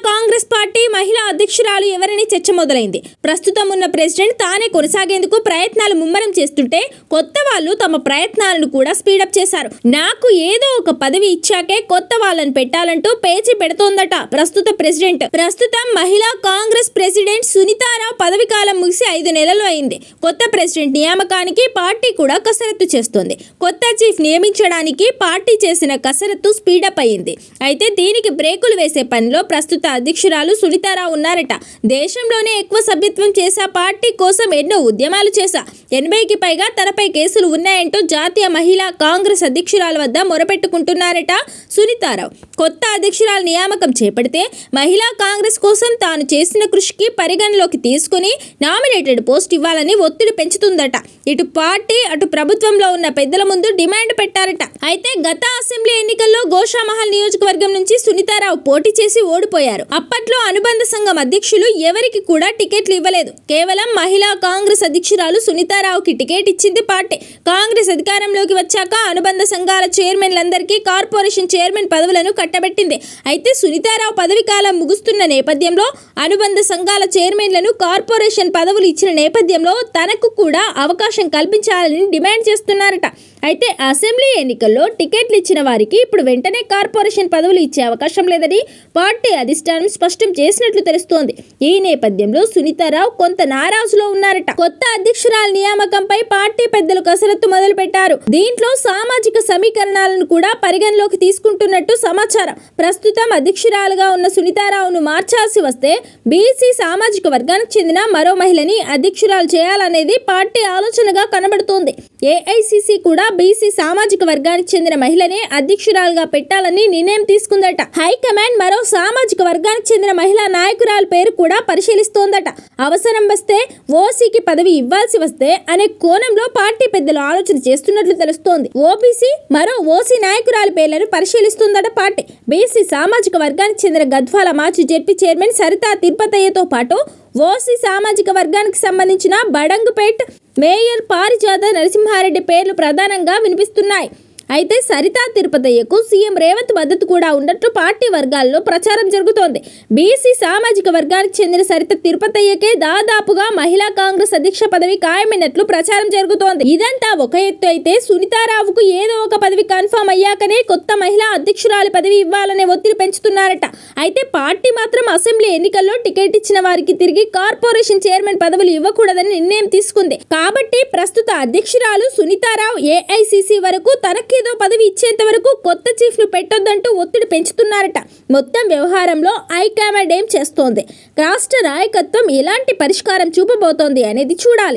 Congress party మహిళా అధ్యక్షురాలు ఎవరని చర్చ మొదలైంది. ప్రస్తుతం ఉన్న ప్రెసిడెంట్ తానే కొనసాగేందుకు ప్రయత్నాలు ముమ్మరం చేస్తుంటే కొత్త వాళ్ళు తమ ప్రయత్నాలను కూడా స్పీడప్ చేశారు. నాకు ఏదో ఒక పదవి ఇచ్చాకే కొత్త వాళ్ళని పెట్టాలంటూ పేచి పెడుతోందట ప్రస్తుత ప్రెసిడెంట్. ప్రస్తుతం మహిళా కాంగ్రెస్ ప్రెసిడెంట్ సునీతారావు పదవి కాలం ముగిసి 5 నెలలు అయింది. కొత్త ప్రెసిడెంట్ నియామకానికి పార్టీ కూడా కసరత్తు చేస్తోంది. కొత్త చీఫ్ నియమించడానికి పార్టీ చేసిన కసరత్తు స్పీడప్ అయింది. అయితే దీనికి బ్రేకులు వేసే పనిలో ప్రస్తుత అధ్యక్షురాలు సునీతారావు ఉన్నారట. దేశంలోనే ఎక్కువ సభ్యత్వం చేసా, పార్టీ కోసం ఎన్నో ఉద్యమాలు చేశా, 80కి పైగా తనపై కేసులు ఉన్నాయంటూ జాతీయ మహిళా కాంగ్రెస్ అధ్యక్షురాల వద్ద మొరపెట్టుకుంటున్నారట సునీతారావు. కొత్త అధ్యక్షురాల నియామకం చేపడితే మహిళా కాంగ్రెస్ కోసం తాను చేసిన కృషికి పరిగణలోకి తీసుకుని నామినేటెడ్ పోస్ట్ ఇవ్వాలని ఒత్తిడి పెంచుతుందట. ఇటు పార్టీ అటు ప్రభుత్వంలో ఉన్న పెద్దల ముందు డిమాండ్ పెట్టారట. అయితే గత అసెంబ్లీ ఎన్నికల్లో గోషామహల్ నియోజకవర్గం నుంచి సునీతారావు పోటీ చేసి ఓడిపోయారు. అప్పట్లో అనుబంధ సంఘం అధ్యక్షులు ఎవరికి కూడా టికెట్లు ఇవ్వలేదు. కేవలం మహిళా కాంగ్రెస్ అధ్యక్షురాలు సునీతారావుకి టికెట్ ఇచ్చింది పార్టీ. కాంగ్రెస్ అధికారంలోకి వచ్చాక అనుబంధ సంఘాల చైర్మన్లందరికీ కార్పొరేషన్ చైర్మన్ పదవులను కట్టబెట్టింది. అయితే సునీతారావు పదవి కాలం ముగుస్తున్న నేపథ్యంలో అనుబంధ సంఘాల చైర్మన్లను కార్పొరేషన్ పదవులు ఇచ్చిన నేపథ్యంలో తనకు కూడా అవకాశం కల్పించాలని డిమాండ్ చేస్తున్నారట. అయితే అసెంబ్లీ ఎన్నికల్లో టికెట్లు ఇచ్చిన వారికి ఇప్పుడు వెంటనే కార్పొరేషన్ పదవులు ఇచ్చే అవకాశం లేదని పార్టీ అధిష్టానం స్పష్టం చేసినట్లు తెలుస్తోంది. ఈ నేపథ్యంలో సునీతారావు కొంత నారాజులో ఉన్నారట. కొత్త అధ్యక్షురాల నియామకంపై పార్టీ పెద్దలు కసరత్తు మొదలు పెట్టారు. దీంట్లో సామాజిక సమీకరణాలను కూడా పరిగణలోకి తీసుకుంటున్నట్టు సమాచారం. ప్రస్తుతం అధ్యక్షురాలుగా ఉన్న సునీతారావును మార్చాల్సి వస్తే బీసీ సామాజిక వర్గానికి చెందిన మరో మహిళని అధ్యక్షురాలు చేయాలనేది పార్టీ ఆలోచనగా కనబడుతోంది. ఏఐసిసి కూడా బీసీ సామాజిక వర్గానికి చెందిన మహిళనే అధ్యక్షురాలుగా పెట్టాలని నిర్ణయం తీసుకుందట. హైకమాండ్ మరో సామాజిక వర్గానికి చెందిన మహిళా నాయకురాల పేరు కూడా పరిశీలిస్తోందట. అవసరం వస్తే ఓసీకి పదవి ఇవ్వాల్సి వస్తే అనే కోణంలో పార్టీ పెద్దలు ఆలోచన చేస్తున్నట్లు తెలుస్తోంది. ఓబీసీ మరో ఓసీ నాయకురాల పేర్లను పరిశీలిస్తుందట పార్టీ. బీసీ సామాజిక వర్గానికి చెందిన గద్వాల మాజీ జెడ్పీ చైర్మన్ సరితా తిరుపతయ్యతో పాటు ఓసీ సామాజిక వర్గానికి సంబంధించిన బడంగుపేట్ మేయర్ పారిజాత నరసింహారెడ్డి పేర్లు ప్రధానంగా వినిపిస్తున్నాయి. అయితే సరితా తిరుపతయ్యకు సీఎం రేవంత్ మద్దతు కూడా ఉన్నట్లు పార్టీ వర్గాల్లో ప్రచారం జరుగుతోంది. బీసీ సామాజిక వర్గానికి చెందిన సరిత తిరుపతయ్యకే దాదాపుగా మహిళా కాంగ్రెస్ అధ్యక్ష పదవి ఖాయమైనట్లు ప్రచారం జరుగుతోంది. ఇదంతా ఒక ఎత్తు అయితే సునీతారావుకు ఏదో ఒక పదవి కన్ఫర్మ్ అయ్యాకనే కొత్త మహిళా అధ్యక్షురాలి పదవి ఇవ్వాలనే ఒత్తిడి పెంచుతున్నారట. అయితే పార్టీ మాత్రం అసెంబ్లీ ఎన్నికల్లో టికెట్ ఇచ్చిన వారికి తిరిగి కార్పొరేషన్ చైర్మన్ పదవులు ఇవ్వకూడదని నిర్ణయం తీసుకుంది. కాబట్టి ప్రస్తుత అధ్యక్షురాలు సునీతారావు ఏఐసిసి వరకు తనకేదో పదవి ఇచ్చేంత వరకు కొత్త చీఫ్ ను పెట్టొద్దంటూ ఒత్తిడి పెంచుతున్నారట. మొత్తం వ్యవహారంలో హైకమాండ్ ఏం చేస్తోంది, రాష్ట్ర నాయకత్వం ఎలాంటి పరిష్కారం చూపబోతోంది అనేది చూడాలి.